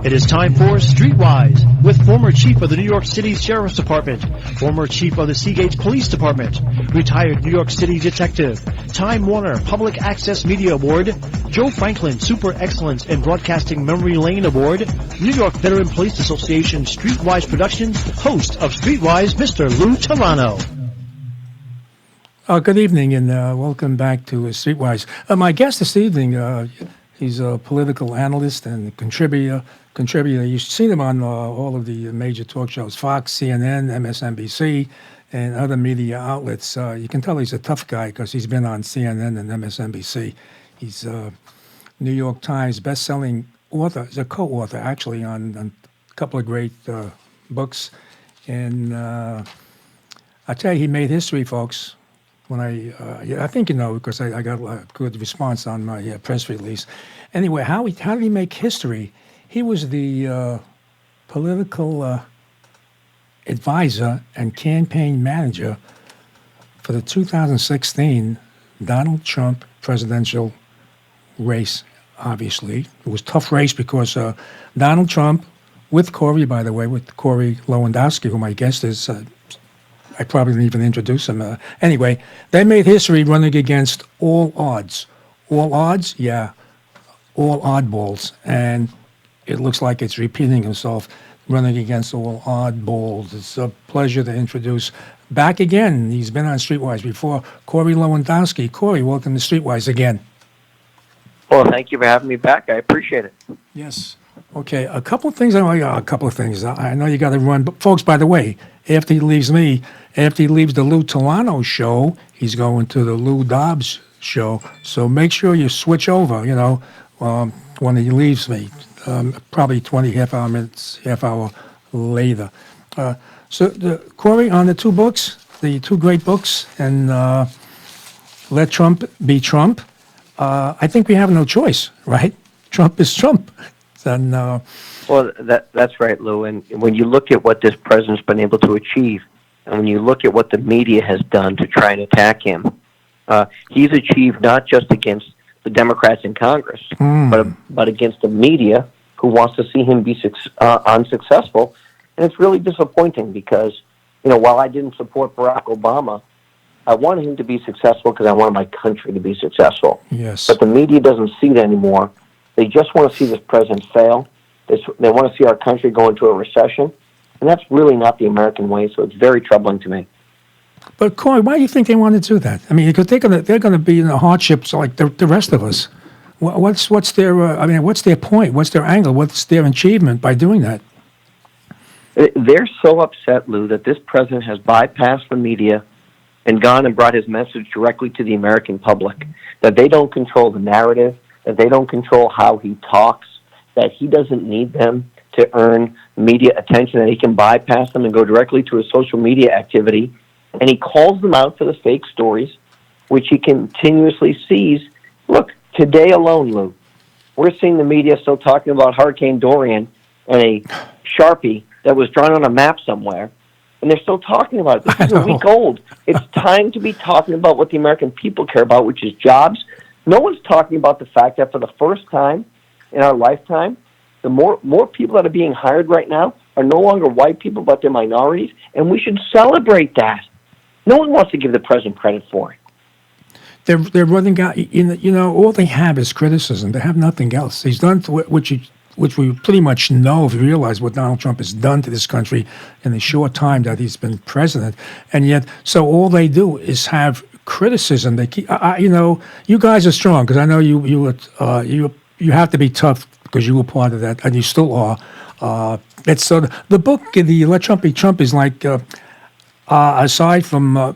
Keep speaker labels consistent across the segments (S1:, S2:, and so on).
S1: It is time for Streetwise with former chief of the New York City Sheriff's Department, former chief of the Seagate Police Department, retired New York City detective, Time Warner Public Access Media Award, Joe Franklin Super Excellence in Broadcasting Memory Lane Award, New York Veteran Police Association Streetwise Productions, host of Streetwise, Mr. Lou Telano.
S2: Good evening and welcome back to Streetwise. My guest this evening, he's a political analyst and contributor. You've seen him on all of the major talk shows, Fox, CNN, MSNBC, and other media outlets. You can tell he's a tough guy because he's been on CNN and MSNBC. He's a New York Times best-selling author. He's a co-author, actually, on a couple of great books. And I tell you, he made history, folks. When I think you know because I got a good response on my press release. Anyway, how did he make history? He was the political advisor and campaign manager for the 2016 Donald Trump presidential race, obviously. It was a tough race because Donald Trump, with Corey, by the way, with Corey Lowendowskii, who my guest is, I probably didn't even introduce him. Anyway, they made history running against all odds. All odds? Yeah, all oddballs. And it looks like it's repeating himself, running against all oddballs. It's a pleasure to introduce back again. He's been on Streetwise before. Corey Lowendowskii. Corey, welcome to Streetwise again.
S3: Well, thank you for having me back. I appreciate it.
S2: Yes. Okay, a couple of things. I know you got to run. But folks, by the way, after he leaves the Lou Telano show, he's going to the Lou Dobbs show. So make sure you switch over, when he leaves me. Probably half hour later. Corey, on the two books, the two great books, and Let Trump Be Trump, I think we have no choice, right? Trump is Trump. And,
S3: well, that's right, Lou. And when you look at what this president's been able to achieve, and when you look at what the media has done to try and attack him, he's achieved not just against the Democrats in Congress, but against the media who wants to see him be unsuccessful. And it's really disappointing because, while I didn't support Barack Obama, I wanted him to be successful because I wanted my country to be successful.
S2: Yes.
S3: But the media doesn't see that anymore. They just want to see this president fail. They want to see our country go into a recession. And that's really not the American way, so it's very troubling to me.
S2: But Corey, why do you think they want to do that? I mean, because they're going to be in the hardships like the rest of us. What's their what's their point? What's their angle? What's their achievement by doing that?
S3: They're so upset, Lou, that this president has bypassed the media and gone and brought his message directly to the American public, that they don't control the narrative, that they don't control how he talks, that he doesn't need them to earn media attention, that he can bypass them and go directly to his social media activity. And he calls them out for the fake stories, which he continuously sees. Look, today alone, Lou, we're seeing the media still talking about Hurricane Dorian and a Sharpie that was drawn on a map somewhere. And they're still talking about it. This is a week old. It's time to be talking about what the American people care about, which is jobs. No one's talking about the fact that for the first time in our lifetime, the more people that are being hired right now are no longer white people, but they're minorities, and we should celebrate that. No one wants to give the president credit for it.
S2: They're running out. All they have is criticism. They have nothing else. He's done which we pretty much know if you realize what Donald Trump has done to this country in the short time that he's been president, and yet so all they do is have criticism. They keep, you guys are strong because I know you have to be tough because you were part of that and you still are. It's so the book, the Let Trump Be Trump, is like aside from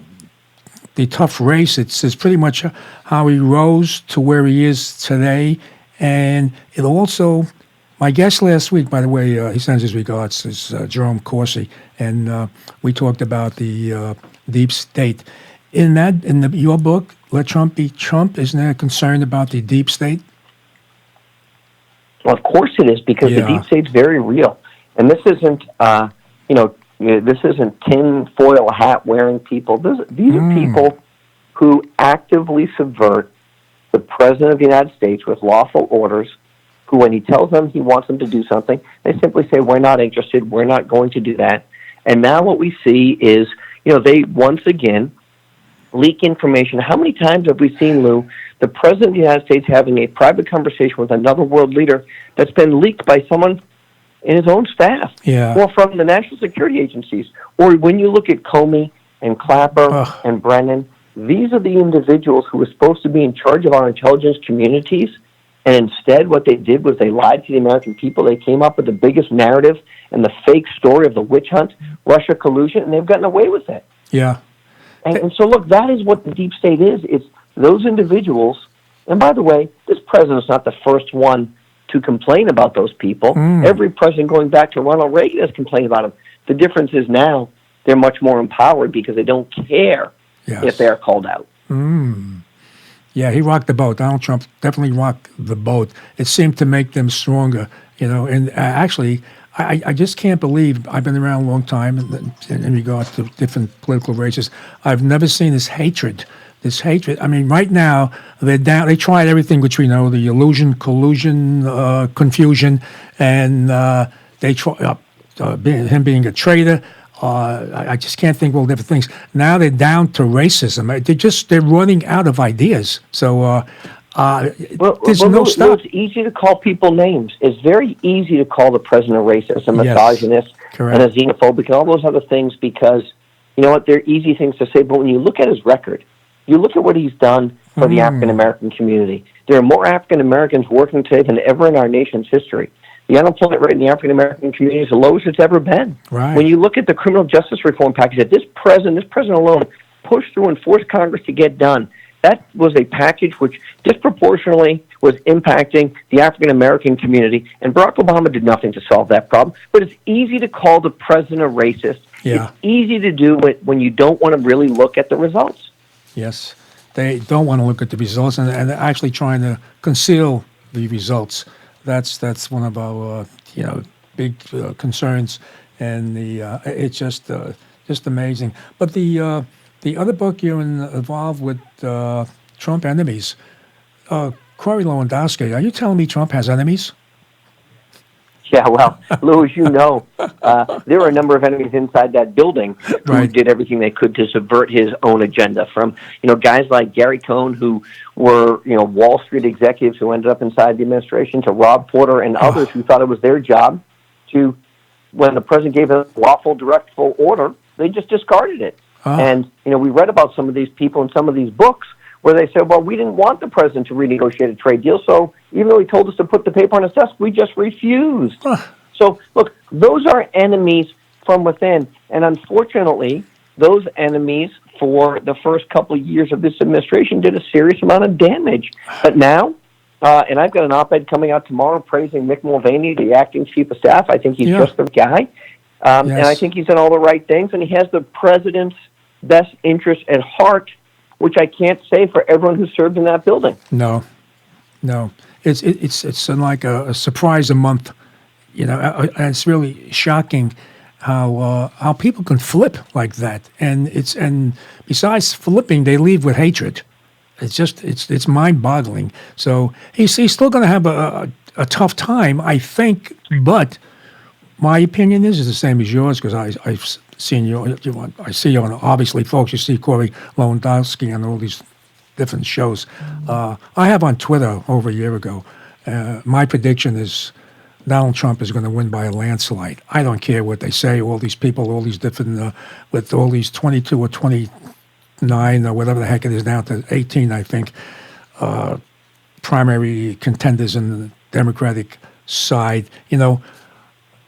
S2: the tough race, it's pretty much how he rose to where he is today, and it also. My guest last week, by the way, he sends his regards, is Jerome Corsi, and we talked about the deep state. In your book, Let Trump Be Trump, isn't there a concern about the deep state?
S3: Well, of course it is, because the deep state's very real, and this isn't, this isn't tin-foil hat-wearing people. These are people who actively subvert the President of the United States with lawful orders who, when he tells them he wants them to do something, they simply say, we're not interested, we're not going to do that. And now what we see is, they once again leak information. How many times have we seen, Lou, the President of the United States having a private conversation with another world leader that's been leaked by someone in his own staff, or from the national security agencies? Or when you look at Comey and Clapper and Brennan, these are the individuals who were supposed to be in charge of our intelligence communities, and instead what they did was they lied to the American people. They came up with the biggest narrative and the fake story of the witch hunt, Russia collusion, and they've gotten away with it.
S2: Yeah.
S3: And so, look, that is what the deep state is. It's those individuals. And by the way, this president's not the first one to complain about those people. Every president going back to Ronald Reagan has complained about them. The difference is now they're much more empowered because they don't care if they're called out.
S2: Yeah, he rocked the boat. Donald Trump definitely rocked the boat. It seemed to make them stronger, And actually, I just can't believe, I've been around a long time in regard to different political races. I've never seen this hatred. I mean, right now, they're down. They tried everything which we know, the illusion, collusion, confusion, and they try him being a traitor. I just can't think of all different things. Now they're down to racism. They're running out of ideas. So there's no stop.
S3: It's easy to call people names. It's very easy to call the president a racist, a misogynist, and a xenophobic, and all those other things because, you know what, they're easy things to say. But when you look at his record, you look at what he's done for the African-American community. There are more African-Americans working today than ever in our nation's history. The unemployment rate in the African-American community is the lowest it's ever been.
S2: Right.
S3: When you look at the criminal justice reform package that this president alone pushed through and forced Congress to get done, that was a package which disproportionately was impacting the African-American community, and Barack Obama did nothing to solve that problem. But it's easy to call the president a racist.
S2: Yeah.
S3: It's easy to do it when you don't want to really look at the results.
S2: Yes. They don't want to look at the results, and they're actually trying to conceal the results. That's one of our big concerns, and it's just amazing. But the other book you're involved with, Trump enemies, Corey Lowendowskii. Are you telling me Trump has enemies?
S3: Yeah, well, Lou, as you know, there were a number of enemies inside that building who did everything they could to subvert his own agenda. From guys like Gary Cohn, who were Wall Street executives who ended up inside the administration, to Rob Porter and others who thought it was their job to, when the president gave a lawful, directful order, they just discarded it. And we read about some of these people in some of these books where they said, well, we didn't want the president to renegotiate a trade deal, so even though he told us to put the paper on his desk, we just refused. So, look, those are enemies from within. And unfortunately, those enemies for the first couple of years of this administration did a serious amount of damage. But now, and I've got an op-ed coming out tomorrow praising Mick Mulvaney, the acting chief of staff. I think he's just the guy. And I think he's done all the right things, and he has the president's best interest at heart, which I can't say for everyone who served in that building.
S2: No. It's like a surprise a month, and it's really shocking how people can flip like that. And besides flipping, they leave with hatred. It's mind-boggling. So he's still going to have a tough time, I think. But my opinion is the same as yours, because I've seen you. I see you on, obviously, folks. You see Corey Lowendowskii on all these different shows. I have on Twitter over a year ago. My prediction is Donald Trump is going to win by a landslide. I don't care what they say. All these people, all these different, with all these 22 or 29 or whatever the heck it is, down to 18, I think, primary contenders in the Democratic side.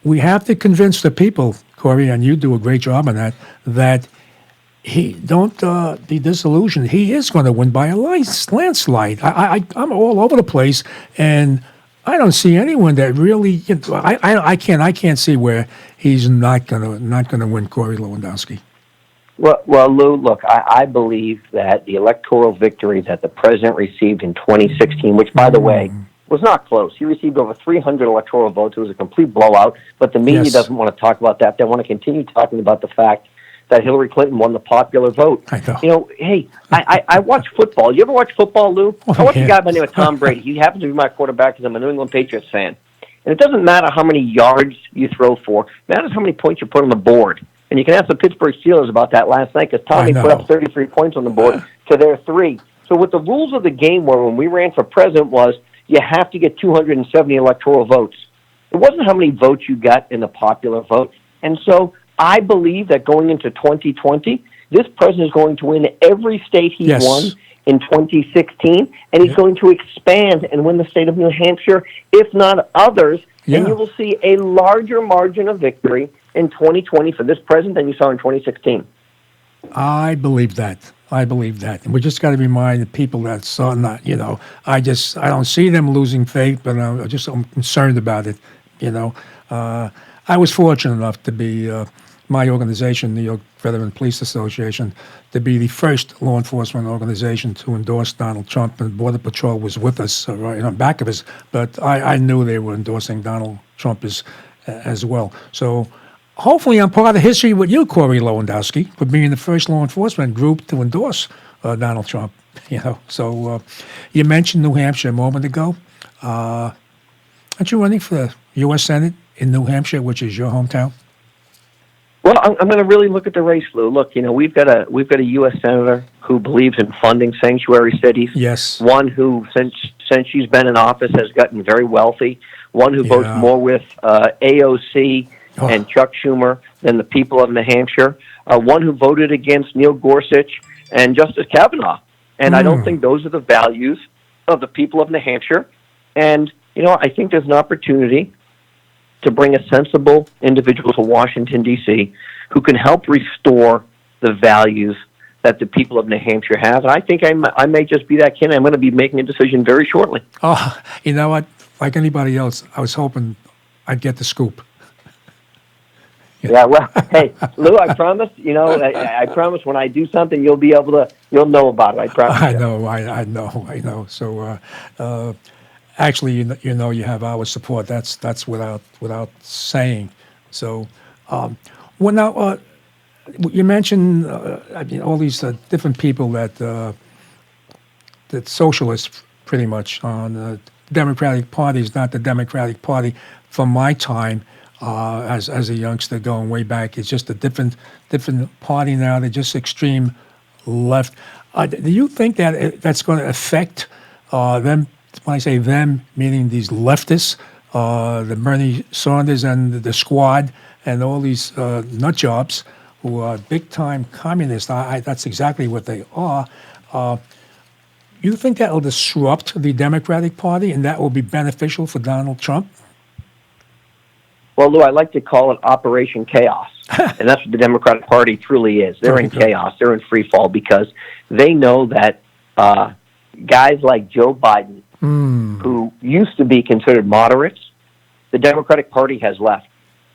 S2: We have to convince the people, Corey, and you do a great job on that don't be disillusioned. He is going to win by a landslide. I'm all over the place, and I don't see anyone that really. I can't see where he's not gonna win, Corey Lowendowskii.
S3: Well, Lou, look, I believe that the electoral victory that the president received in 2016, which, by the way, was not close. He received over 300 electoral votes. It was a complete blowout, but the media doesn't want to talk about that. They want to continue talking about the fact that Hillary Clinton won the popular vote.
S2: I know.
S3: You know, hey, I watch football. You ever watch football, Lou? I watch
S2: yeah.
S3: a guy by the name of Tom Brady. He happens to be my quarterback because I'm a New England Patriots fan. And it doesn't matter how many yards you throw for. It matters how many points you put on the board. And you can ask the Pittsburgh Steelers about that last night because Tommy put up 33 points on the board to their 3. So what the rules of the game were when we ran for president was you have to get 270 electoral votes. It wasn't how many votes you got in the popular vote. And so I believe that going into 2020, this president is going to win every state he won in 2016, and he's going to expand and win the state of New Hampshire, if not others, and you will see a larger margin of victory in 2020 for this president than you saw in 2016.
S2: I believe that. And we just got to remind the people that saw not, I don't see them losing faith, but I'm concerned about it, I was fortunate enough to be, my organization, New York Veteran Police Association, to be the first law enforcement organization to endorse Donald Trump, and Border Patrol was with us, right on back of us, but I knew they were endorsing Donald Trump as well. So hopefully I'm part of history with you, Corey Lowendowskii, for being the first law enforcement group to endorse Donald Trump. So you mentioned New Hampshire a moment ago. Aren't you running for the U.S. Senate in New Hampshire, which is your hometown?
S3: Well, I'm going to really look at the race, Lou. Look, we've got a U.S. senator who believes in funding sanctuary cities.
S2: Yes.
S3: One who, since she's been in office, has gotten very wealthy. One who votes more with AOC and Chuck Schumer than the people of New Hampshire. One who voted against Neil Gorsuch and Justice Kavanaugh. And I don't think those are the values of the people of New Hampshire. And, I think there's an opportunity to bring a sensible individual to Washington, D.C., who can help restore the values that the people of New Hampshire have. And I think I may just be that candidate. I'm going to be making a decision very shortly.
S2: Oh, you know what? Like anybody else, I was hoping I'd get the scoop.
S3: Yeah, well, hey, Lou, I promise, I promise when I do something, you'll know about it. I promise.
S2: I know. So, actually, you have our support. That's without saying. So, now you mentioned all these different people that socialists pretty much on the Democratic Party is not the Democratic Party from my time as a youngster going way back. It's just a different party now. They're just extreme left. Do you think that that's going to affect them? When I say them, meaning these leftists, the Bernie Sanders and the squad, and all these nut jobs who are big-time communists. That's exactly what they are. You think that will disrupt the Democratic Party, and that will be beneficial for Donald Trump?
S3: Well, Lou, I like to call it Operation Chaos, and that's what the Democratic Party truly is. They're in chaos. They're in free fall because they know that guys like Joe Biden, who used to be considered moderates, the Democratic Party has left.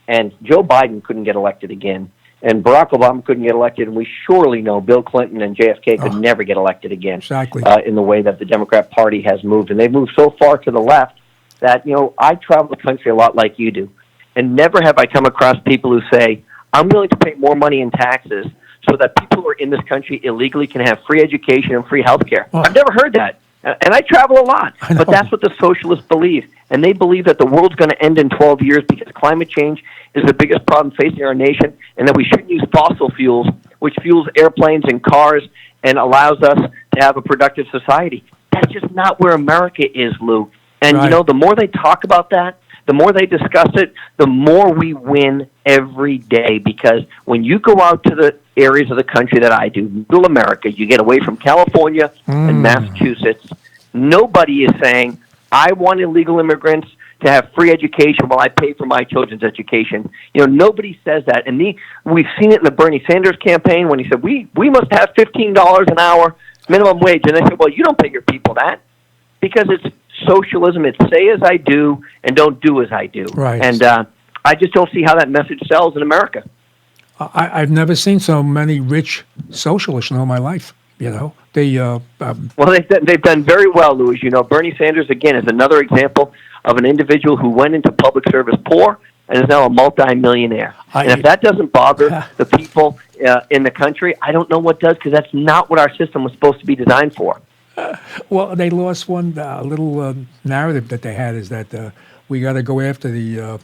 S3: And Joe Biden couldn't get elected again. And Barack Obama couldn't get elected. And we surely know Bill Clinton and JFK could never get elected again.
S2: Exactly.
S3: In the way that the Democrat Party has moved. And they've moved so far to the left that, I travel the country a lot like you do. And never have I come across people who say, I'm willing to pay more money in taxes so that people who are in this country illegally can have free education and free health care. I've never heard that. And I travel a lot, but that's what the socialists believe. And they believe that the world's going to end in 12 years because climate change is the biggest problem facing our nation, and that we shouldn't use fossil fuels, which fuels airplanes and cars and allows us to have a productive society. That's just not where America is, Lou. And, the more they talk about that, the more they discuss it, the more we win every day. Because when you go out to the areas of the country that I do, middle America, you get away from California and Massachusetts, nobody is saying, I want illegal immigrants to have free education while I pay for my children's education. Nobody says that. And we've seen it in the Bernie Sanders campaign when he said, we must have $15 an hour minimum wage. And they said, well, you don't pay your people that because it's socialism. It's say as I do and don't do as I do.
S2: Right.
S3: And I just don't see how that message sells in America.
S2: I've never seen so many rich socialists in all my life. Well,
S3: they've done very well, Louis. Bernie Sanders, again, is another example of an individual who went into public service poor and is now a multi-millionaire. And if that doesn't bother the people in the country, I don't know what does, because that's not what our system was supposed to be designed for.
S2: Well, they lost one little narrative that they had is that we got to go after the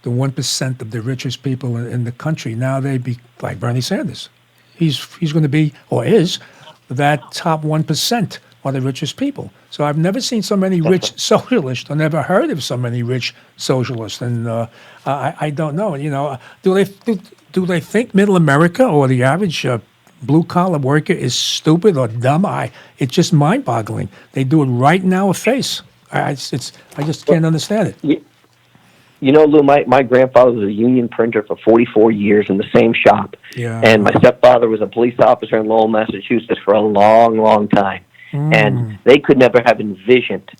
S2: 1% of the richest people in the country. Now they be like Bernie Sanders. He's going to be, or is, that top 1% are the richest people. So I've never seen so many rich socialists. I never heard of so many rich socialists, and I don't know. Do they think Middle America or the average blue collar worker is stupid or dumb? It's just mind boggling. They do it right in our face. I just can't understand it.
S3: Lou, my grandfather was a union printer for 44 years in the same shop.
S2: Yeah.
S3: And my stepfather was a police officer in Lowell, Massachusetts for a long, long time. And they could never have envisioned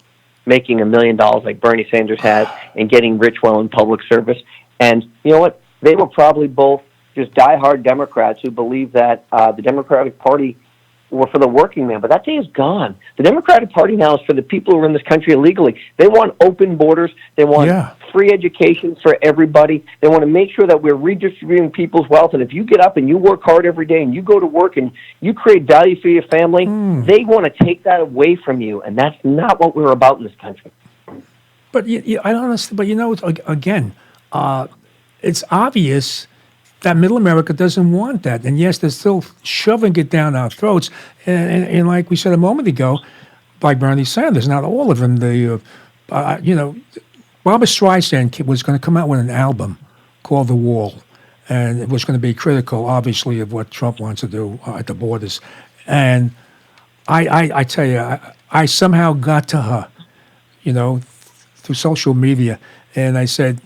S3: making $1 million like Bernie Sanders has and getting rich while in public service. And you know what? They were probably both just diehard Democrats who believed that the Democratic Party were for the working man. But that day is gone. The Democratic Party now is for the people who are in this country illegally. They want open borders. They want free education for everybody. They want to make sure that we're redistributing people's wealth. And if you get up and you work hard every day and you go to work and you create value for your family, they want to take that away from you. And that's not what we're about in this country.
S2: But I don't understand. But again, it's obvious that Middle America doesn't want that. And yes, they're still shoving it down our throats. And like we said a moment ago, by Bernie Sanders, not all of them. Barbra Streisand was going to come out with an album called The Wall. And it was going to be critical, obviously, of what Trump wants to do at the borders. And I tell you, I somehow got to her, through social media. And I said,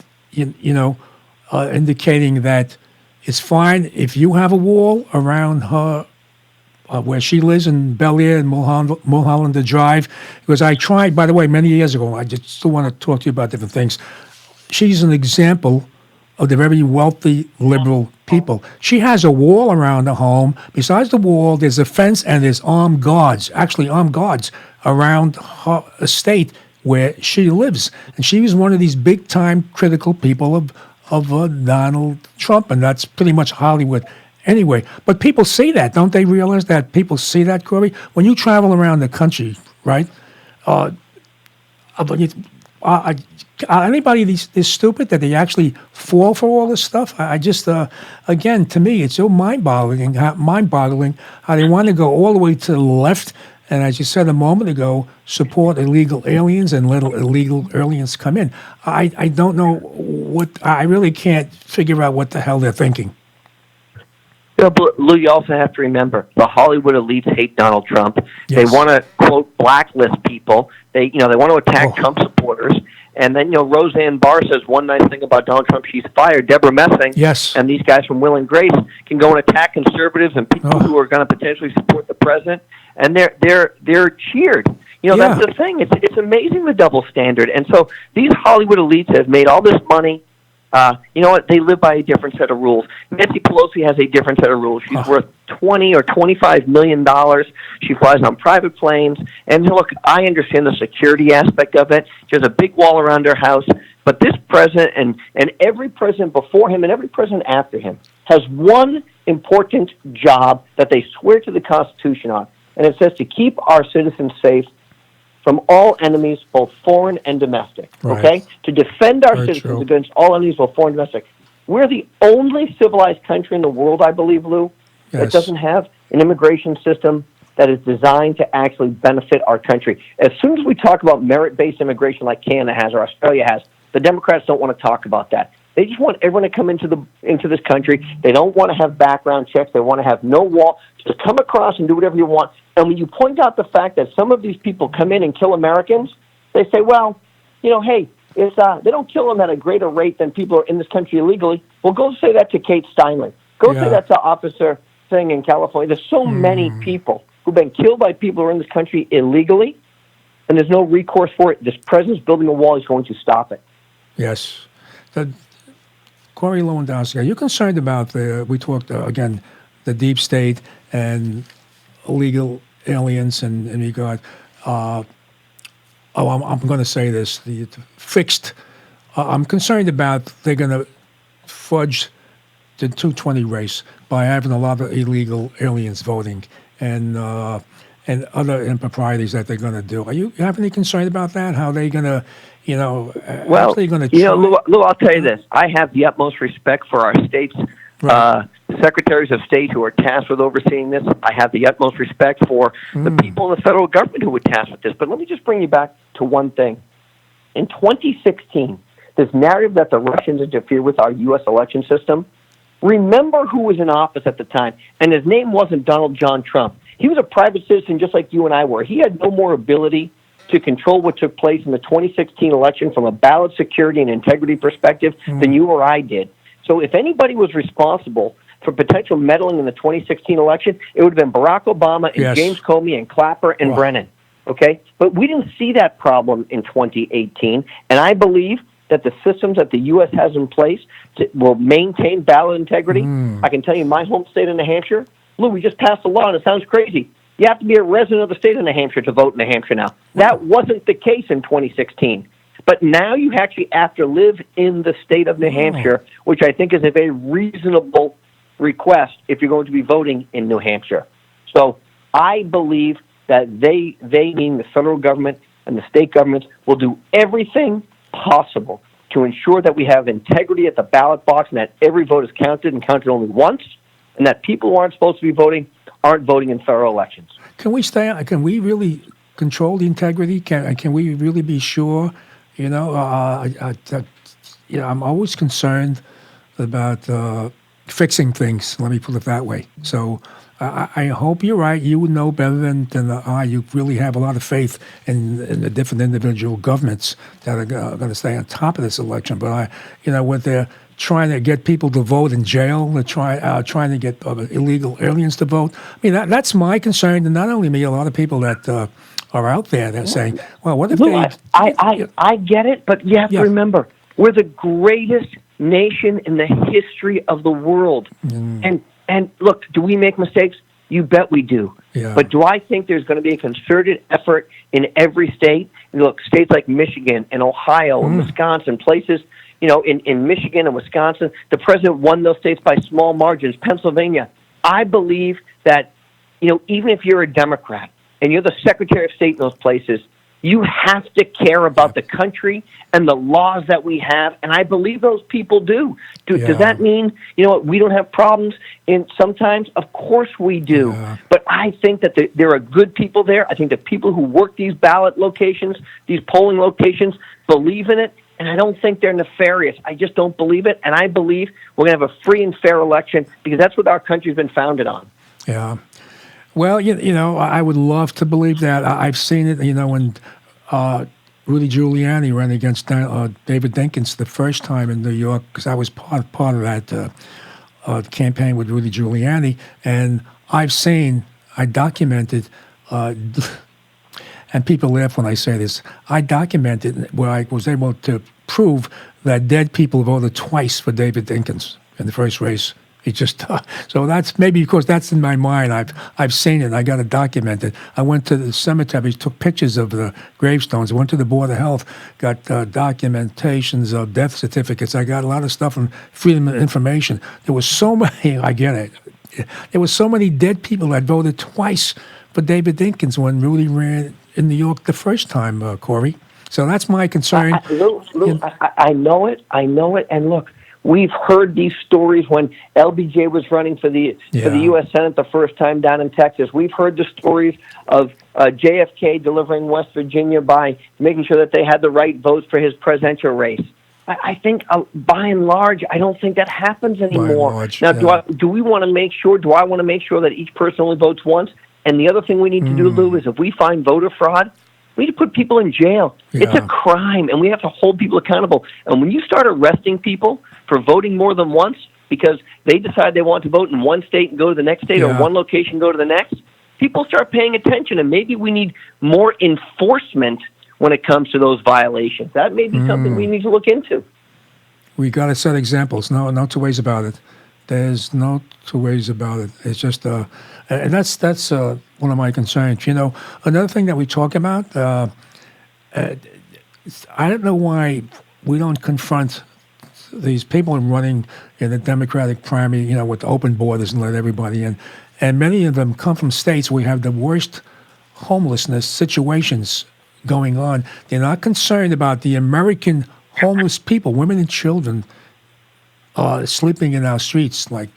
S2: indicating that it's fine if you have a wall around her, where she lives in Bel Air and Mulholland Drive. Because I tried, by the way, many years ago, I just still want to talk to you about different things. She's an example of the very wealthy, liberal people. She has a wall around her home. Besides the wall, there's a fence and there's armed guards around her estate where she lives. And she was one of these big-time critical people of Donald Trump, and that's pretty much Hollywood anyway. But people see that. Don't they realize that people see that, Corey? When you travel around the country, right, anybody this stupid that they actually fall for all this stuff? I just, again, to me, it's so mind-boggling how they want to go all the way to the left, and as you said a moment ago, support illegal aliens and let illegal aliens come in. I don't know I really can't figure out what the hell they're thinking.
S3: But Lou, you also have to remember the Hollywood elites hate Donald Trump.
S2: Yes.
S3: They want to quote blacklist people. They want to attack Trump supporters. And then Roseanne Barr says one nice thing about Donald Trump, she's fired. Deborah Messing, and these guys from Will and Grace can go and attack conservatives and people who are going to potentially support the president, and they're cheered. That's the thing. It's amazing, the double standard. And so these Hollywood elites have made all this money. You know what? They live by a different set of rules. Nancy Pelosi has a different set of rules. She's worth $20 or $25 million. She flies on private planes. And look, I understand the security aspect of it. She has a big wall around her house. But this president and every president before him and every president after him has one important job that they swear to the Constitution on. And it says to keep our citizens safe from all enemies, both foreign and domestic, okay? To defend our citizens against all enemies, both foreign and domestic. We're the only civilized country in the world, I believe, Lou, that doesn't have an immigration system that is designed to actually benefit our country. As soon as we talk about merit-based immigration like Canada has or Australia has, the Democrats don't want to talk about that. They just want everyone to come into this country. They don't want to have background checks. They want to have no wall. Just come across and do whatever you want. And when you point out the fact that some of these people come in and kill Americans, they say, well, hey, it's they don't kill them at a greater rate than people are in this country illegally. Well, go say that to Kate Steinle. Go say that to Officer Singh in California. There's so many people who've been killed by people who are in this country illegally, and there's no recourse for it. This president's building a wall. He's going to stop it.
S2: Yes. Corey Lowendowskii, are you concerned about we talked, again, the deep state and illegal aliens in regard, I'm going to say this, the fixed, I'm concerned about they're going to fudge the 220 race by having a lot of illegal aliens voting and other improprieties that they're going to do. You have any concern about that? How they going to,
S3: Well,
S2: actually going to
S3: Lou, I'll tell you this. I have the utmost respect for our state's secretaries of state who are tasked with overseeing this. I have the utmost respect for the people in the federal government who were tasked with this. But let me just bring you back to one thing. In 2016, this narrative that the Russians interfere with our U.S. election system, remember who was in office at the time, and his name wasn't Donald John Trump. He was a private citizen just like you and I were. He had no more ability to control what took place in the 2016 election from a ballot security and integrity perspective than you or I did. So if anybody was responsible for potential meddling in the 2016 election, it would have been Barack Obama and James Comey and Clapper and Brennan. Okay? But we didn't see that problem in 2018, and I believe that the systems that the U.S. has in place will maintain ballot integrity. I can tell you my home state of New Hampshire, Lou, we just passed a law, and it sounds crazy. You have to be a resident of the state of New Hampshire to vote in New Hampshire now. That wasn't the case in 2016. But now you actually have to live in the state of New Hampshire, which I think is a very reasonable request if you're going to be voting in New Hampshire. So I believe that they meaning the federal government and the state governments, will do everything possible to ensure that we have integrity at the ballot box and that every vote is counted and counted only once, and that people who aren't supposed to be voting aren't voting in federal elections.
S2: Can we really control the integrity? Can we really be sure? I'm always concerned about fixing things. Let me put it that way. So I hope you're right. You would know better than I. You really have a lot of faith in the different individual governments that are going to stay on top of this election. But when they're trying to get people to vote in jail, they're trying to get illegal aliens to vote. I mean, that's my concern, and not only me, a lot of people that are out there that are saying, well, what if
S3: I get it, but you have to remember, we're the greatest nation in the history of the world. And look, do we make mistakes? You bet we do.
S2: Yeah.
S3: But do I think there's going to be a concerted effort in every state? And look, states like Michigan and Ohio and Wisconsin, places, in Michigan and Wisconsin, the president won those states by small margins. Pennsylvania, I believe that, even if you're a Democrat and you're the Secretary of State in those places, you have to care about the country and the laws that we have, and I believe those people do. Does that mean, we don't have problems sometimes? Of course we do. Yeah. But I think that there are good people there. I think the people who work these ballot locations, these polling locations, believe in it, and I don't think they're nefarious. I just don't believe it, and I believe we're going to have a free and fair election because that's what our country's been founded on.
S2: Yeah. Well, I would love to believe that. I've seen it, when Rudy Giuliani ran against David Dinkins the first time in New York, because I was part of that campaign with Rudy Giuliani, and I documented, and people laugh when I say this, I documented where I was able to prove that dead people voted twice for David Dinkins in the first race. He just so that's maybe because that's in my mind. I've seen it. I got it documented. I went to the cemeteries, took pictures of the gravestones. I went to the Board of Health, got documentations of death certificates. I got a lot of stuff from Freedom of Information. There was so many. I get it. There was so many dead people that voted twice for David Dinkins when Rudy ran in New York the first time, Corey. So that's my concern.
S3: I know it. And look, we've heard these stories when LBJ was running for the U.S. Senate the first time down in Texas. We've heard the stories of JFK delivering West Virginia by making sure that they had the right votes for his presidential race. I think, by and large, I don't think that happens anymore. Do I want to make sure that each person only votes once? And the other thing we need to do, Lou, is if we find voter fraud, we need to put people in jail. Yeah. It's a crime, and we have to hold people accountable. And when you start arresting people for voting more than once because they decide they want to vote in one state and go to the next state or one location and go to the next, people start paying attention, and maybe we need more enforcement when it comes to those violations. That may be something we need to look into.
S2: We got to set examples. No two ways about it. There's no two ways about it. It's just, and that's one of my concerns. Another thing that we talk about, I don't know why we don't confront these people running in the Democratic primary, with open borders and let everybody in, and many of them come from states where we have the worst homelessness situations going on. They're not concerned about the American homeless people, women and children, sleeping in our streets like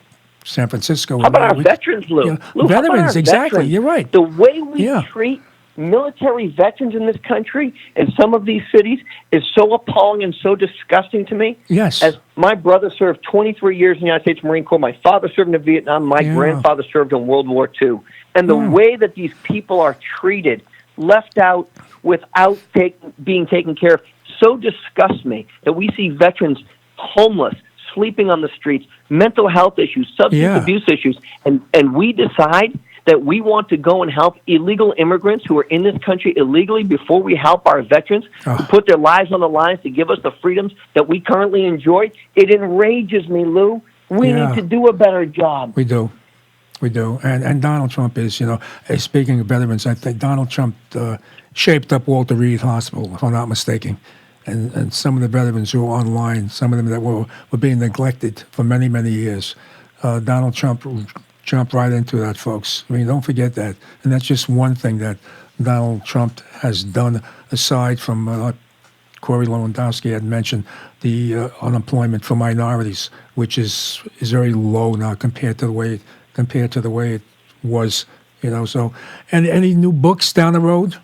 S2: San Francisco.
S3: How about our veterans, Lou? Lou,
S2: veterans, exactly.
S3: Veterans?
S2: You're right.
S3: The way we treat military veterans in this country in some of these cities is so appalling and so disgusting to me.
S2: Yes.
S3: As my brother served 23 years in the United States Marine Corps, my father served in Vietnam, my grandfather served in World War II. And the way that these people are treated, left out without being taken care of, so disgusts me that we see veterans homeless, sleeping on the streets, mental health issues, substance abuse issues, and we decide that we want to go and help illegal immigrants who are in this country illegally before we help our veterans who put their lives on the line to give us the freedoms that we currently enjoy. It enrages me, Lou. We need to do a better job.
S2: We do. And Donald Trump is, speaking of veterans, I think Donald Trump shaped up Walter Reed Hospital, if I'm not mistaken. And some of the veterans who are online, some of them that were being neglected for many, many years. Donald Trump jumped right into that, folks. I mean, don't forget that. And that's just one thing that Donald Trump has done, aside from Corey Lowendowskii had mentioned, the unemployment for minorities, which is very low now compared to the way it was. So, and any new books down the road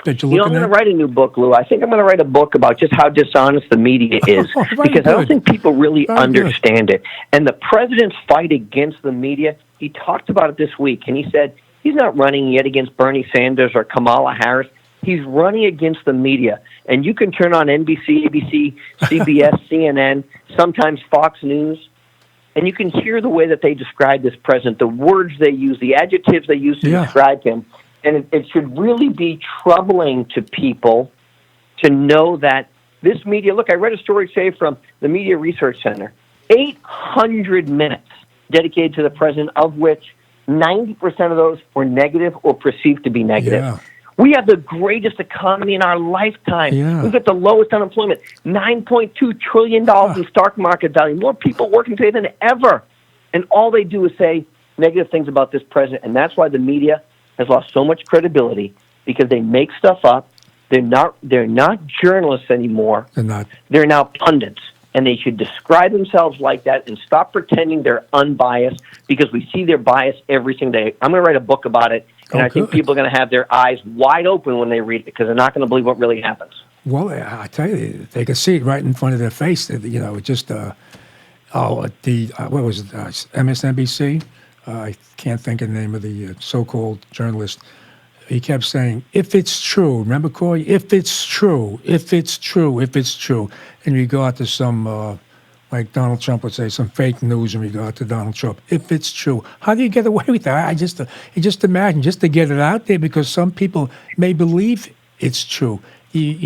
S2: that you're looking at?
S3: I'm going to write a new book, Lou. I think I'm going to write a book about just how dishonest the media is, because I don't think people really understand it. And the president's fight against the media, he talked about it this week, and he said he's not running yet against Bernie Sanders or Kamala Harris. He's running against the media. And you can turn on NBC, ABC, CBS, CNN, sometimes Fox News, and you can hear the way that they describe this president, the words they use, the adjectives they use to describe him. And it should really be troubling to people to know that this media, look, I read a story, say, from the Media Research Center, 800 minutes dedicated to the president, of which 90% of those were negative or perceived to be negative.
S2: Yeah.
S3: We have the greatest economy in our lifetime.
S2: Yeah.
S3: We've got the lowest unemployment, $9.2 trillion in stock market value, more people working today than ever. And all they do is say negative things about this president, and that's why the media has lost so much credibility, because they make stuff up. They're not journalists anymore.
S2: They're not.
S3: They're now pundits, and they should describe themselves like that and stop pretending they're unbiased, because we see their bias every single day. I'm going to write a book about it, and I think people are going to have their eyes wide open when they read it, because they're not going to believe what really happens.
S2: Well, I tell you, they can see it right in front of their face. Just what was it? MSNBC. I can't think of the name of the so-called journalist. He kept saying, if it's true, remember, Corey? If it's true, if it's true, if it's true, in regard to some, like Donald Trump would say, some fake news in regard to Donald Trump. If it's true. How do you get away with that? Just imagine, just to get it out there, because some people may believe it's true. This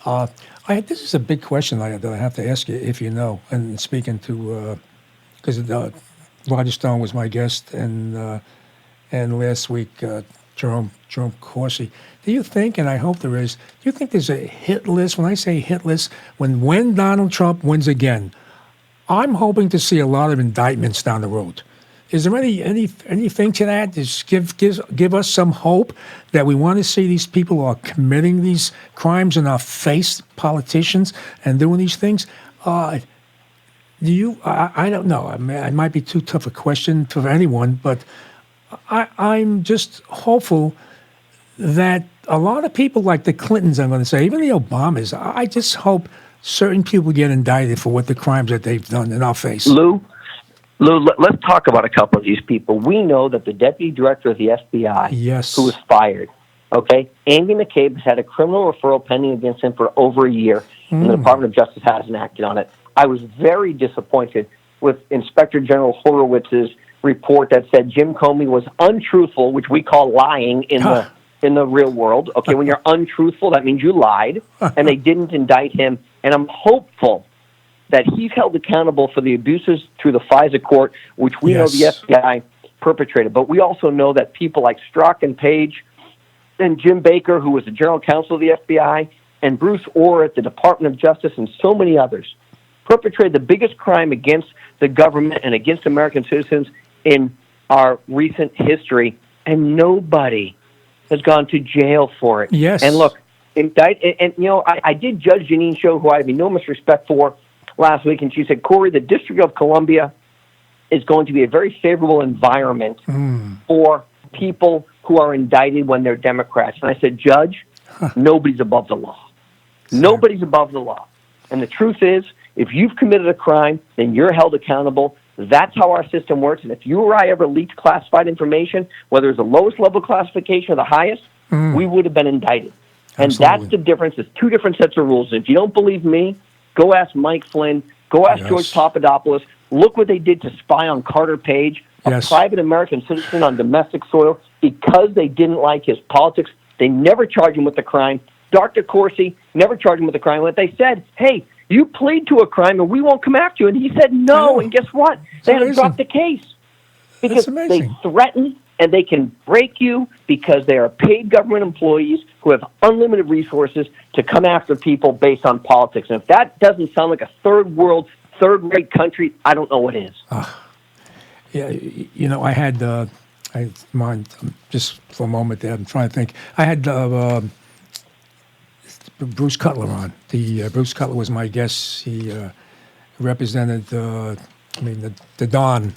S2: is a big question that I have to ask you, if you know, and speaking to, because Roger Stone was my guest, and last week Jerome Corsi. Do you think, and I hope there is, do you think there's a hit list? When I say hit list, when Donald Trump wins again, I'm hoping to see a lot of indictments down the road. Is there anything to that? Just give us some hope that we want to see these people who are committing these crimes in our face, politicians, and doing these things. I don't know. I mean, it might be too tough a question for anyone, but I'm just hopeful that a lot of people, like the Clintons, I'm going to say, even the Obamas, I just hope certain people get indicted for what the crimes that they've done in our face.
S3: Lou, let's talk about a couple of these people. We know that the deputy director of the FBI, who was fired, okay, Andy McCabe has had a criminal referral pending against him for over a year, and the Department of Justice hasn't acted on it. I was very disappointed with Inspector General Horowitz's report that said Jim Comey was untruthful, which we call lying in the real world. Okay, when you're untruthful, that means you lied, and they didn't indict him. And I'm hopeful that he's held accountable for the abuses through the FISA court, which we know the FBI perpetrated. But we also know that people like Strzok and Page and Jim Baker, who was the general counsel of the FBI, and Bruce Orr at the Department of Justice and so many others perpetrated the biggest crime against the government and against American citizens in our recent history, and nobody has gone to jail for it.
S2: Yes.
S3: And look, I did Judge Janine's show, who I have enormous respect for, last week, and she said, Corey, the District of Columbia is going to be a very favorable environment for people who are indicted when they're Democrats. And I said, Judge, nobody's above the law. Nobody's above the law. And the truth is, if you've committed a crime, then you're held accountable. That's how our system works. And if you or I ever leaked classified information, whether it's the lowest level classification or the highest, we would have been indicted. And that's the difference. It's two different sets of rules. If you don't believe me, go ask Mike Flynn. Go ask George Papadopoulos. Look what they did to spy on Carter Page, a private American citizen on domestic soil, because they didn't like his politics. They never charged him with the crime. Dr. Corsi never charged him with the crime. But they said, hey, you plead to a crime and we won't come after you. And he said no. And guess what? They had to drop the case. Because they threaten and they can break you because they are paid government employees who have unlimited resources to come after people based on politics. And if that doesn't sound like a third world, third-rate country, I don't know what is.
S2: Yeah, I had, just for a moment there, I'm trying to think. I had Bruce Cutler on. Bruce Cutler was my guest. He represented, the Don.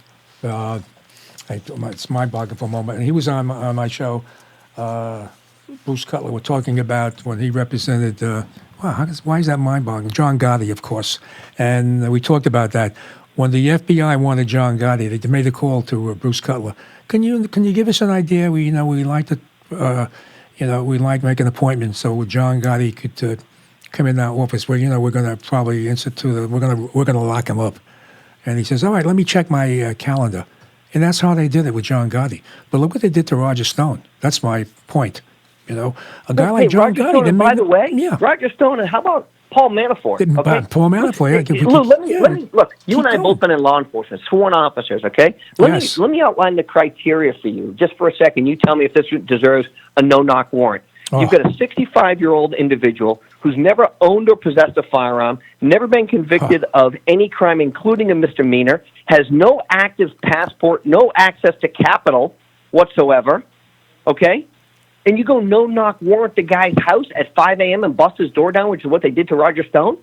S2: It's mind-boggling for a moment. And he was on my show. Bruce Cutler were talking about when he represented, why is that mind-boggling? John Gotti, of course. And we talked about that. When the FBI wanted John Gotti, they made a call to Bruce Cutler. Can you give us an idea? We like to, we like make an appointment so John Gotti could come in our office. Where we're going to probably institute. We're going to lock him up. And he says, all right, let me check my calendar. And that's how they did it with John Gotti. But look what they did to Roger Stone. That's my point. A guy like John
S3: Roger
S2: Gotti.
S3: Stone, by the way, Roger Stone, and how about Paul Manafort?
S2: Okay? Paul Manafort.
S3: Lou, let me look. You and I have both been in law enforcement, sworn officers. Okay, let me outline the criteria for you just for a second. You tell me if this deserves a no-knock warrant. You've got a 65-year-old individual who's never owned or possessed a firearm, never been convicted of any crime, including a misdemeanor, has no active passport, no access to capital whatsoever. Okay. And you go no-knock warrant the guy's house at 5 a.m. and bust his door down, which is what they did to Roger Stone?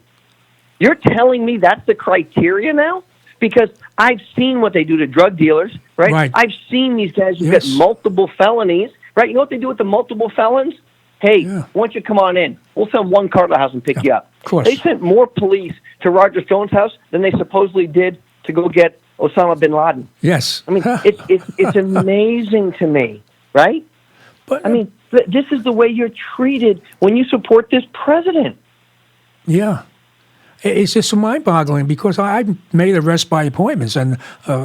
S3: You're telling me that's the criteria now? Because I've seen what they do to drug dealers, right? I've seen these guys who get multiple felonies, right? You know what they do with the multiple felons? Hey, why don't you come on in? We'll send one car to the house and pick you up.
S2: Of course.
S3: They sent more police to Roger Stone's house than they supposedly did to go get Osama bin Laden.
S2: Yes.
S3: I mean, it's amazing to me, right? But I mean, this is the way you're treated when you support this president.
S2: Yeah. It's just mind-boggling because I made arrests by appointments. And,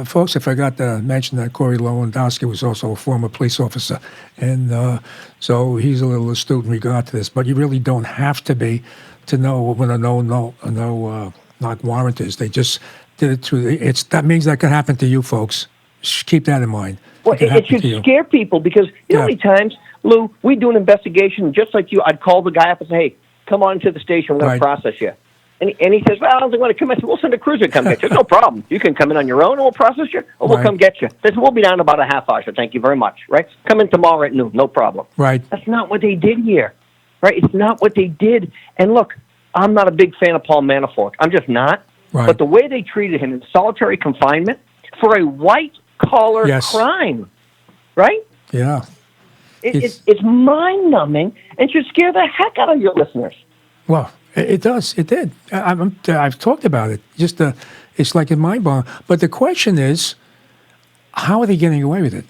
S2: folks, I forgot to mention that Corey Lowendowskii was also a former police officer. And so he's a little astute in regard to this. But you really don't have to be to know when a no-knock warrant is. They just did it through that means that can happen to you, folks. Just keep that in mind.
S3: Well, it should scare people because you know how many times, Lou, we do an investigation just like you. I'd call the guy up and say, hey, come on to the station. We're going to process you. And he says, well, I don't want to come in. We'll send a cruiser to come get you. No problem. You can come in on your own and we'll process you, or we'll come get you. Says, we'll be down in about a half hour, so thank you very much, right? Come in tomorrow at noon. No problem.
S2: Right.
S3: That's not what they did here, right? It's not what they did. And look, I'm not a big fan of Paul Manafort. I'm just not.
S2: Right.
S3: But the way they treated him in solitary confinement for a white-collar crime, right?
S2: Yeah.
S3: It's mind-numbing and should scare the heck out of your listeners.
S2: Well, it does. It did. I've talked about it. Just it's like a mind-boggling. But the question is, how are they getting away with it?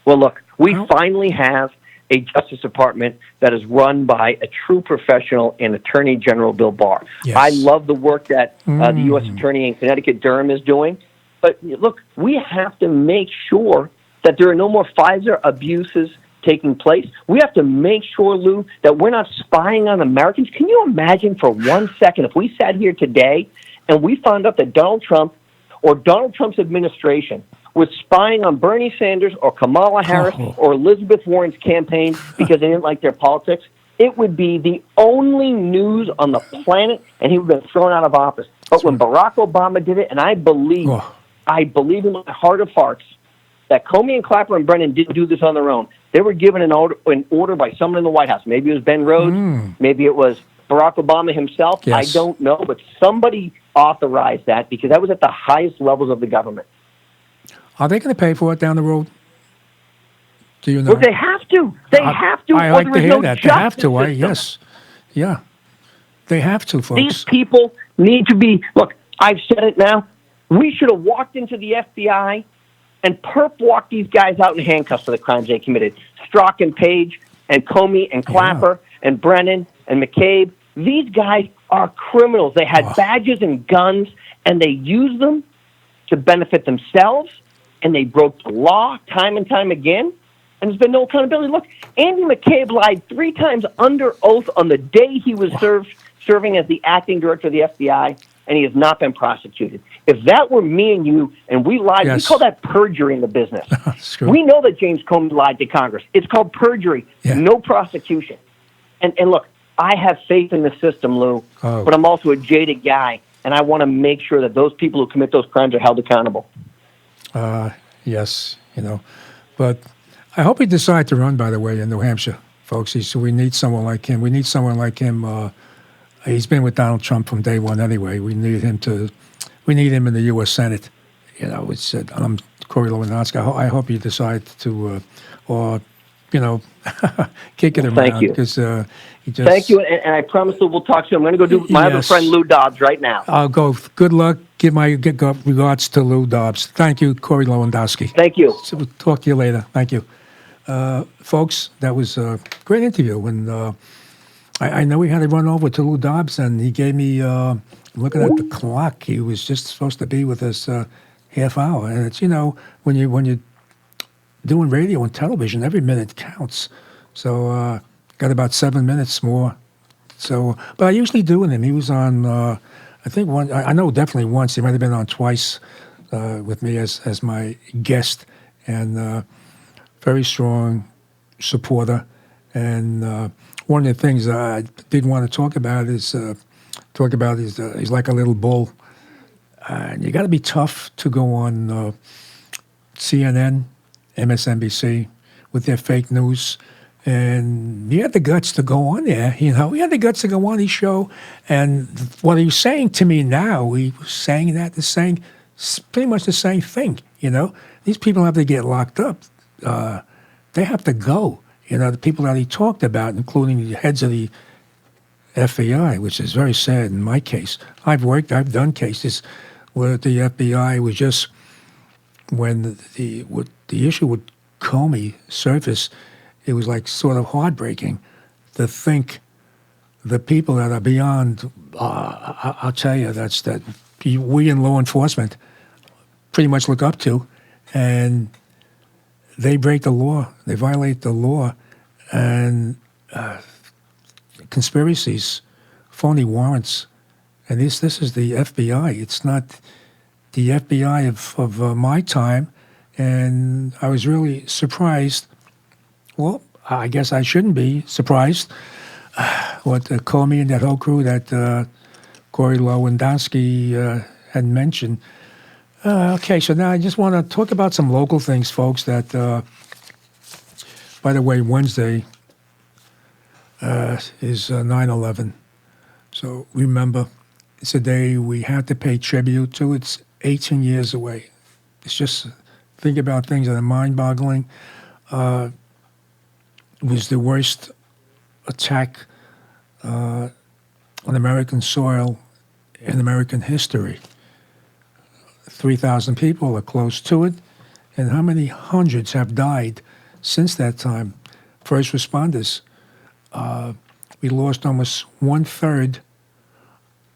S3: Well, look, we finally have a Justice Department that is run by a true professional and Attorney General Bill Barr. Yes. I love the work that the U.S. Attorney in Connecticut, Durham, is doing. But look, we have to make sure that there are no more Pfizer abuses taking place. We have to make sure, Lou, that we're not spying on Americans. Can you imagine for 1 second if we sat here today and we found out that Donald Trump or Donald Trump's administration was spying on Bernie Sanders or Kamala Harris or Elizabeth Warren's campaign because they didn't like their politics? it would be the only news on the planet, and he would have been thrown out of office. But when Barack Obama did it, and I believe in my heart of hearts that Comey and Clapper and Brennan didn't do this on their own. They were given an order by someone in the White House. Maybe it was Ben Rhodes. Maybe it was Barack Obama himself.
S2: Yes.
S3: I don't know, but somebody authorized that because that was at the highest levels of the government.
S2: Are they going to pay for it down the road? Do you know?
S3: Well, they have to. They have to.
S2: I
S3: or
S2: like
S3: there
S2: to
S3: is
S2: hear
S3: no
S2: that. They have
S3: justice
S2: to.
S3: system.
S2: Yes. Yeah. They have to, folks.
S3: These people need to be. Look, I've said it now. We should have walked into the FBI and perp walked these guys out in handcuffs for the crimes they committed. Strzok and Page and Comey and Clapper and Brennan and McCabe. These guys are criminals. They had badges and guns, and they used them to benefit themselves, and they broke the law time and time again, and there's been no accountability. Look, Andy McCabe lied 3 times under oath on the day he was serving as the acting director of the FBI, and he has not been prosecuted. If that were me and you, and we lied, we call that perjury in the business. We know that James Comey lied to Congress. It's called perjury, no prosecution. And look, I have faith in the system, Lou, but I'm also a jaded guy, and I want to make sure that those people who commit those crimes are held accountable.
S2: Yes, but I hope he decides to run, by the way, in New Hampshire, folks. We need someone like him. We need someone like him. He's been with Donald Trump from day one anyway. We need him in the U.S. Senate. I'm Corey Lowendowskii. I hope you decide to, kick it around.
S3: Thank you. Thank you, and I promise that we'll talk soon. I'm going to go do my other friend Lou Dobbs right now.
S2: I'll go. Good luck. Give my regards to Lou Dobbs. Thank you, Corey Lowendowskii.
S3: Thank you.
S2: So we'll talk to you later. Thank you. Folks, that was a great interview. And I know we had to run over to Lou Dobbs, and he gave me, looking at the clock, he was just supposed to be with us half hour. And it's, when you're doing radio and television, every minute counts. So got about 7 minutes more. So, but I usually do with him. He was on, I think I know definitely once. He might have been on twice with me as my guest, and very strong supporter. And one of the things I did want to talk about is he's like a little bull, and you got to be tough to go on CNN, MSNBC with their fake news. And he had the guts to go on there, he had the guts to go on his show. And what he was saying to me now, he was saying pretty much the same thing, These people have to get locked up. They have to go. The people that he talked about, including the heads of the FBI, which is very sad in my case. I've done cases where the FBI was just, when the issue with Comey surfaced, it was like sort of heartbreaking to think the people that are beyond, I'll tell you, that we in law enforcement pretty much look up to, and they break the law, they violate the law, and conspiracies, phony warrants. And this is the FBI. It's not the FBI of my time. And I was really surprised. Well, I guess I shouldn't be surprised. What Comey and that whole crew that Corey Lowendowskii had mentioned. Okay, so now I just want to talk about some local things, folks, that, by the way, Wednesday is 9/11. So remember, it's a day we have to pay tribute to. It's 18 years away. It's just, think about things that are mind-boggling. It was the worst attack on American soil in American history. 3,000 people are close to it, and how many hundreds have died since that time? First responders. We lost almost 1/3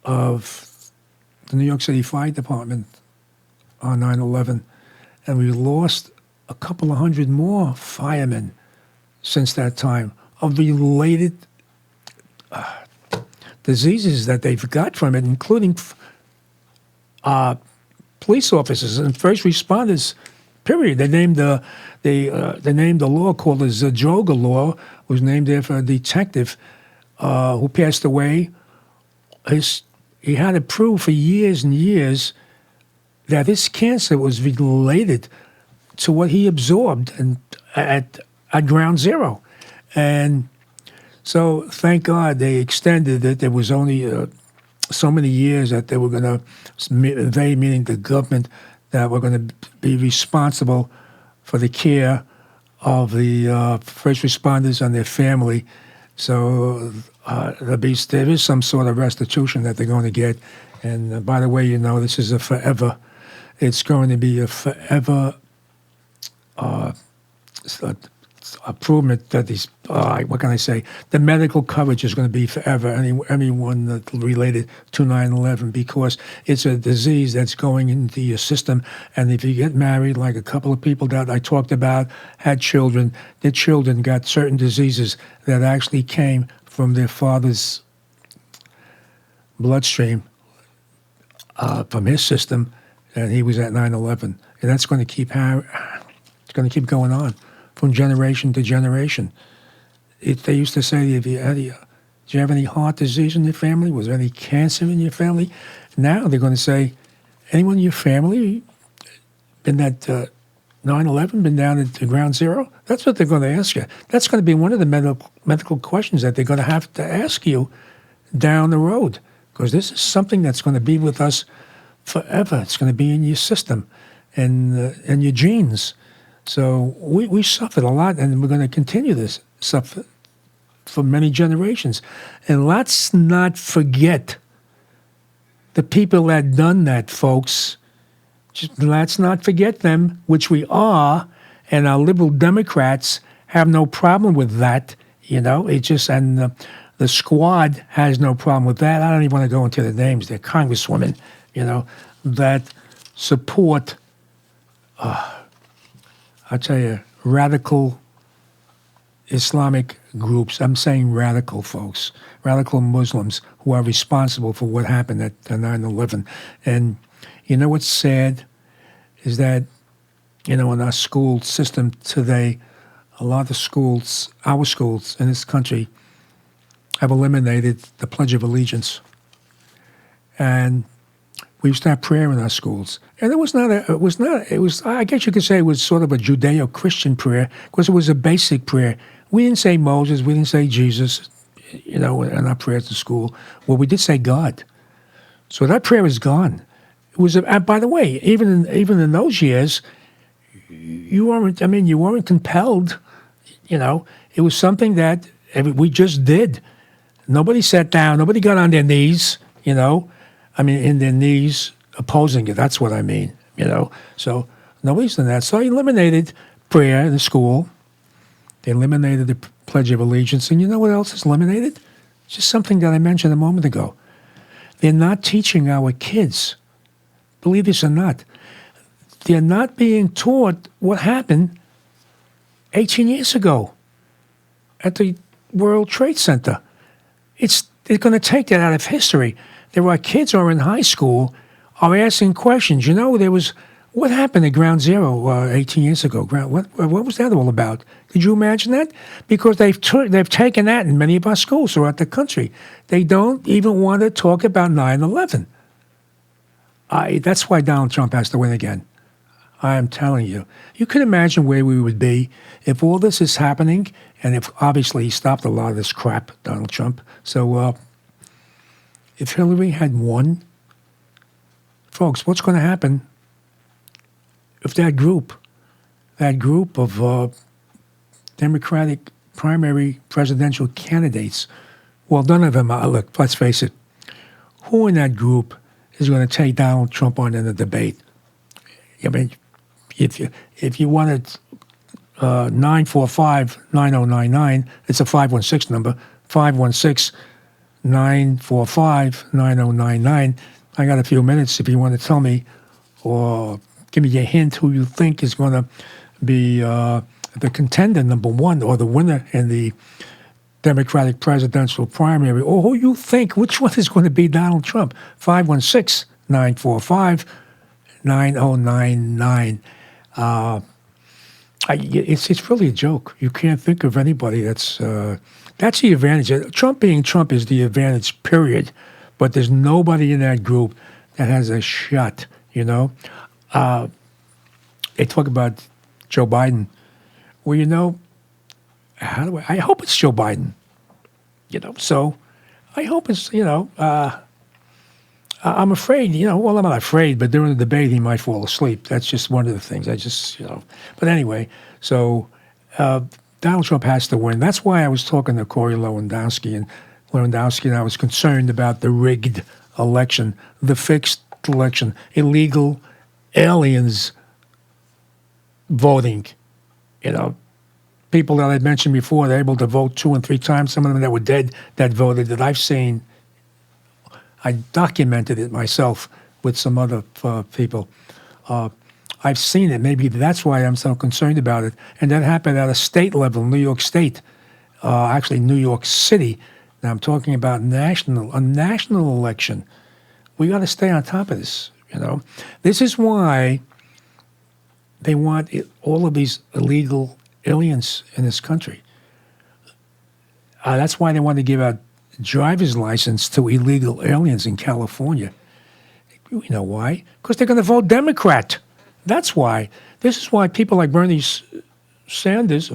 S2: of the New York City Fire Department on 9/11, and we lost a couple of hundred more firemen since that time of related diseases that they've got from it, including police officers and first responders Period. They named the law called the Zajoga law, was named after a detective who passed away. He had to prove for years and years that his cancer was related to what he absorbed at ground zero. And so thank God they extended it. There was only so many years that they were going to, they meaning the government, that were going to be responsible for the care of the first responders and their family. So there is some sort of restitution that they're going to get. And by the way, this is it's going to be a forever improvement that these, what can I say? The medical coverage is going to be forever. Anyone that's related to 9/11, because it's a disease that's going into your system. And if you get married, like a couple of people that I talked about had children, their children got certain diseases that actually came from their father's bloodstream, from his system, and he was at 9/11, and that's going to keep going on from generation to generation. They used to say, did you have any heart disease in your family? Was there any cancer in your family? Now they're going to say, anyone in your family been at 9/11, been down at ground zero? That's what they're going to ask you. That's going to be one of the medical questions that they're going to have to ask you down the road, because this is something that's going to be with us forever. It's going to be in your system and your genes. So we suffered a lot, and we're going to continue this suffer for many generations. And let's not forget the people that done that, folks. Let's not forget them, which we are, and our liberal Democrats have no problem with that. It just, and the squad has no problem with that. I don't even want to go into the names. They're congresswomen, that support, I'll tell you, radical Islamic groups. I'm saying radical folks, radical Muslims who are responsible for what happened at 9/11. And what's sad is that, in our school system today, a lot of schools, our schools in this country, have eliminated the Pledge of Allegiance. And we used to have prayer in our schools. And it was, I guess you could say it was sort of a Judeo-Christian prayer, because it was a basic prayer. We didn't say Moses, we didn't say Jesus, in our prayers in school. Well, we did say God. So that prayer is gone. It was, by the way, even in those years, you weren't compelled, it was something that we just did. Nobody sat down, nobody got on their knees, in their knees opposing it. That's what I mean, So nobody's done that. So I eliminated prayer in the school. They eliminated the Pledge of Allegiance. And you know what else is eliminated? Just something that I mentioned a moment ago. They're not teaching our kids, believe this or not, they're not being taught what happened 18 years ago at the World Trade Center. They're going to take that out of history. There are kids who are in high school are asking questions. What happened at Ground Zero 18 years ago? What was that all about? Could you imagine that? Because they've taken that in many of our schools throughout the country. They don't even want to talk about 9/11. That's why Donald Trump has to win again. I am telling you. You can imagine where we would be if all this is happening, and if obviously he stopped a lot of this crap, Donald Trump. So if Hillary had won, folks, what's going to happen if that group of Democratic primary presidential candidates, well, none of them are, look, let's face it, who in that group is going to take Donald Trump on in a debate? I mean, if you wanted 945-9099, it's a 516 number, 516-945-9099. I got a few minutes if you want to tell me or give me a hint who you think is going to be the contender, number one, or the winner in the Democratic presidential primary, or who you think, which one is going to be Donald Trump. 516-945-9099. It's really a joke. You can't think of anybody that's the advantage. Trump being Trump is the advantage, period. But there's nobody in that group that has a shot. You know, they talk about Joe Biden. Well, you know, I hope it's Joe Biden. You know, so I hope it's I'm afraid, well, I'm not afraid, but during the debate, he might fall asleep. That's just one of the things. But anyway, so Donald Trump has to win. That's why I was talking to Corey Lowendowskii, and I was concerned about the rigged election, the fixed election, illegal aliens voting. People that I'd mentioned before, they're able to vote 2 and 3 times. Some of them that were dead that voted that I've seen. I documented it myself with some other people. I've seen it. Maybe that's why I'm so concerned about it. And that happened at a state level, New York State, actually New York City. Now I'm talking about a national election. We got to stay on top of this. This is why they want all of these illegal aliens in this country. That's why they want to give out driver's license to illegal aliens in California. We know why. Because they're going to vote Democrat. That's why. This is why people like Bernie Saunders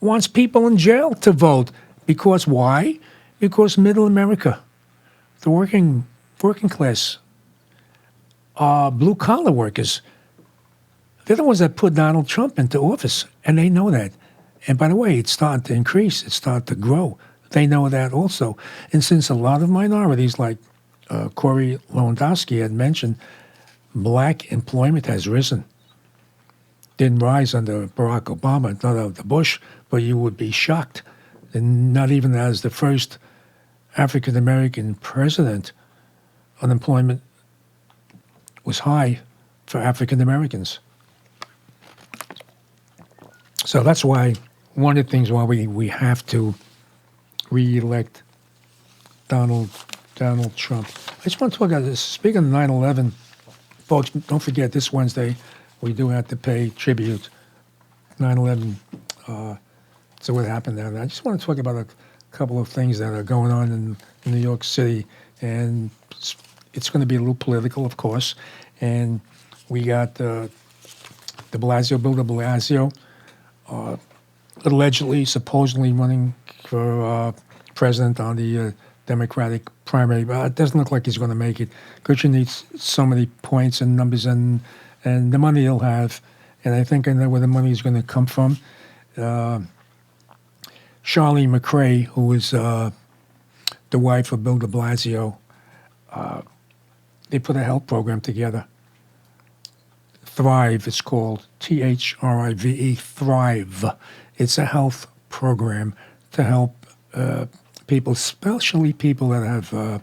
S2: wants people in jail to vote. Because why? Because middle America, the working class, blue-collar workers, they're the ones that put Donald Trump into office, and they know that. And by the way, it's starting to increase. It's starting to grow. They know that also. And since a lot of minorities, like Corey Lowendowskii had mentioned, black employment has risen. Didn't rise under Barack Obama, not under Bush, but you would be shocked. And not even as the first African-American president, unemployment was high for African-Americans. So that's why, one of the things why we have to re-elect Donald Trump. I just want to talk about this. Speaking of 9/11, folks, don't forget this Wednesday we do have to pay tribute. 9/11. So what happened there? I just want to talk about a couple of things that are going on in New York City, and it's going to be a little political, of course. And we got Bill de Blasio, allegedly, supposedly running for president on the Democratic primary, but it doesn't look like he's going to make it. Because you need so many points and numbers and the money he'll have. And I think I know where the money is going to come from. Charlie McRae, who is the wife of Bill de Blasio, they put a health program together. Thrive, it's called THRIVE, Thrive. It's a health program to help people, especially people that have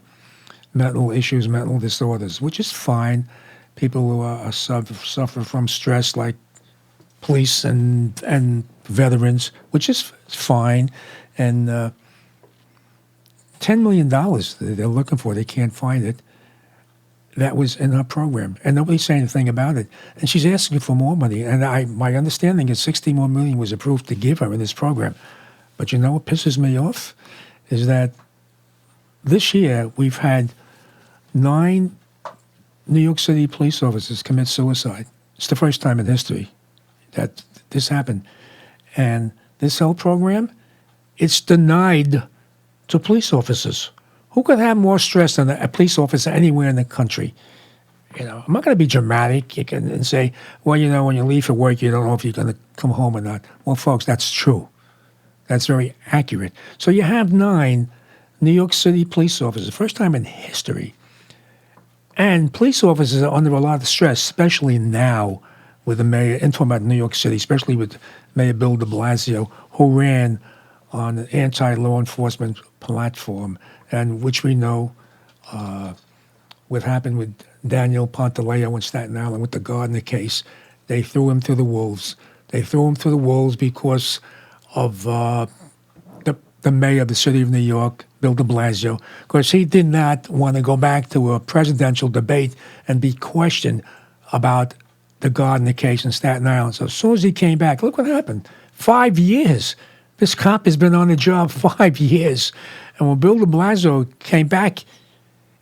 S2: mental issues, mental disorders, which is fine. People who suffer from stress, like police and veterans, which is fine. And $10 million they're looking for, they can't find it. That was in her program, and nobody's saying anything about it. And she's asking for more money. And my understanding is $60 more million was approved to give her in this program. But you know what pisses me off is that this year we've had 9 New York City police officers commit suicide. It's the first time in history that this happened. And this health program, it's denied to police officers. Who could have more stress than a police officer anywhere in the country? I'm not going to be dramatic and say, well, when you leave for work, you don't know if you're going to come home or not. Well, folks, that's true. That's very accurate. So you have 9 New York City police officers, first time in history. And police officers are under a lot of stress, especially now with the mayor, and talking about New York City, especially with Mayor Bill de Blasio, who ran on an anti-law enforcement platform, and which we know what happened with Daniel Pantaleo in Staten Island with the Gardner case. They threw him to the wolves. They threw him to the wolves because of the mayor of the city of New York, Bill de Blasio, because he did not want to go back to a presidential debate and be questioned about the Gardner case in Staten Island. So as soon as he came back, look what happened. 5 years. This cop has been on the job 5 years. And when Bill de Blasio came back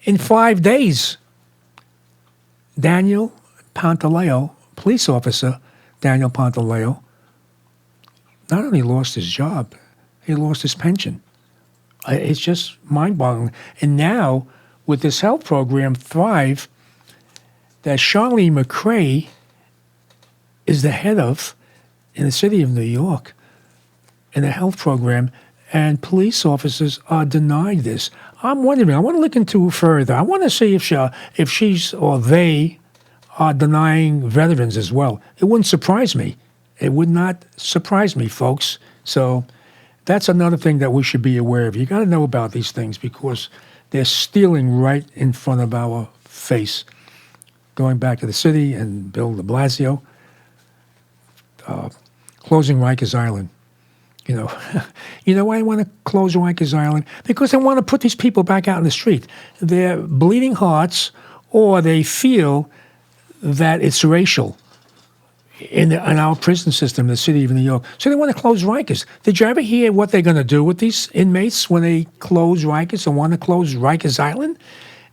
S2: in 5 days, Daniel Pantaleo, police officer Daniel Pantaleo, not only lost his job, he lost his pension. It's just mind-boggling. And now, with this health program, Thrive, that Charlene McRae is the head of in the city of New York in a health program, and police officers are denied this. I'm wondering, I want to look into it further. I want to see if she's or they are denying veterans as well. It wouldn't surprise me. It would not surprise me, folks. So that's another thing that we should be aware of. You got to know about these things because they're stealing right in front of our face. Going back to the city and Bill de Blasio, closing Rikers Island. You know why I want to close Rikers Island? Because I want to put these people back out in the street. They're bleeding hearts, or they feel that it's racial in our prison system in the city of New York. So they want to close Rikers. Did you ever hear what they're going to do with these inmates when they close Rikers and want to close Rikers Island?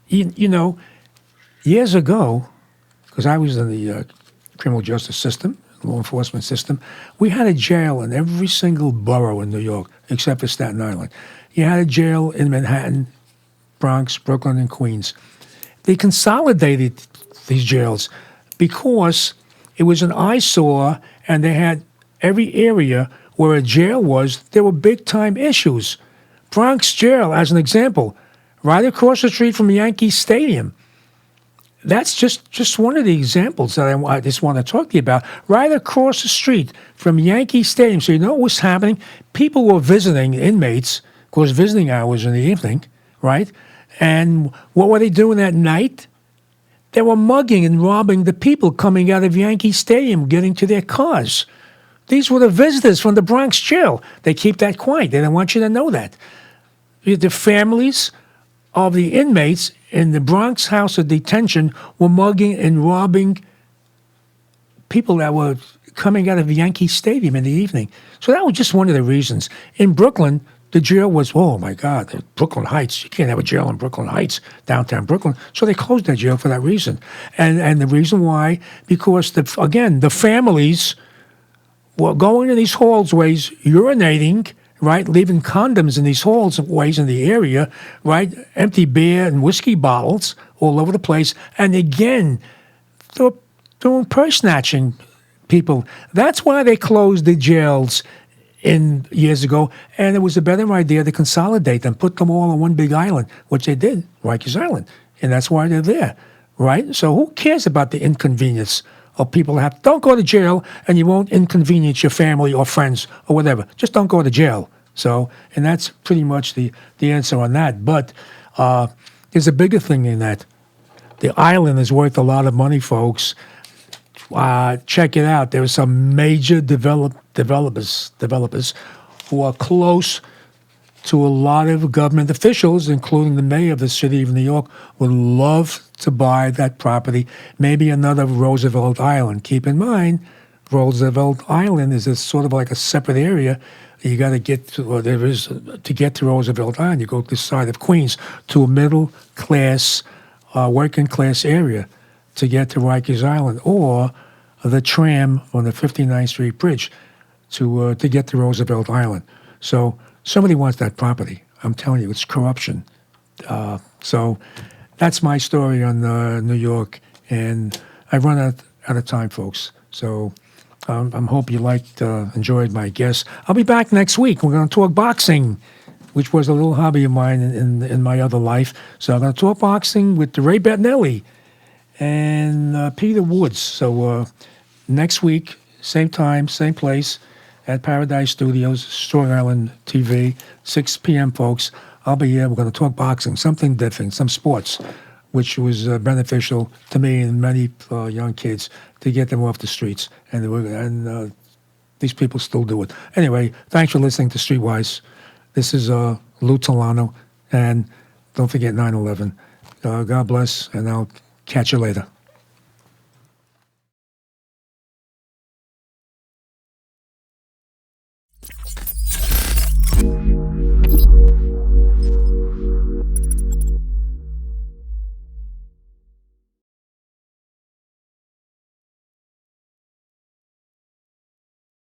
S2: You know, years ago, because I was in the criminal justice system, law enforcement system, we had a jail in every single borough in New York except for Staten Island. You had a jail in Manhattan, Bronx, Brooklyn, and Queens. They consolidated these jails because it was an eyesore, and they had every area where a jail was, there were big-time issues. Bronx Jail, as an example, right across the street from Yankee Stadium. That's just one of the examples that I just want to talk to you about. Right across the street from Yankee Stadium. So you know what was happening? People were visiting inmates, of course, visiting hours in the evening, right? And what were they doing at night? They were mugging and robbing the people coming out of Yankee Stadium, getting to their cars. These were the visitors from the Bronx jail. They keep that quiet. They don't want you to know that. The families of the inmates in the Bronx House of Detention were mugging and robbing people that were coming out of Yankee Stadium in the evening. So that was just one of the reasons. In Brooklyn, the jail was, oh my God, Brooklyn Heights. You can't have a jail in Brooklyn Heights, downtown Brooklyn. So they closed that jail for that reason. And the reason why, because, the families were going in these hallways, urinating, right, leaving condoms in these hallways in the area, right, empty beer and whiskey bottles all over the place. And again, they're doing purse snatching people. That's why they closed the jails years ago, and it was a better idea to consolidate them, put them all on one big island, which they did, Rikers Island, and that's why they're there, right? So who cares about the inconvenience of people don't go to jail, and you won't inconvenience your family or friends or whatever. Just don't go to jail. So, and that's pretty much the answer on that. But there's a bigger thing than that. The island is worth a lot of money, folks. Check it out. There are some major developers who are close to a lot of government officials, including the mayor of the city of New York, would love to buy that property. Maybe another Roosevelt Island. Keep in mind, Roosevelt Island is sort of like a separate area. You got to get to, or there is, to get to Roosevelt Island, you go to the side of Queens to a middle class, working class area to get to Rikers Island, or the tram on the 59th Street Bridge to get to Roosevelt Island. So somebody wants that property. I'm telling you, it's corruption. So that's my story on New York, and I've run out of time, folks. So I hope you enjoyed my guest. I'll be back next week. We're going to talk boxing, which was a little hobby of mine in my other life. So I'm going to talk boxing with Ray Bettinelli and Peter Woods. So next week, same time, same place, at Paradise Studios, Strong Island TV, 6 p.m., folks. I'll be here. We're going to talk boxing, something different, some sports, which was beneficial to me and many young kids to get them off the streets. And these people still do it. Anyway, thanks for listening to Streetwise. This is Lou Telano, and don't forget 9/11. God bless, and I'll catch you later.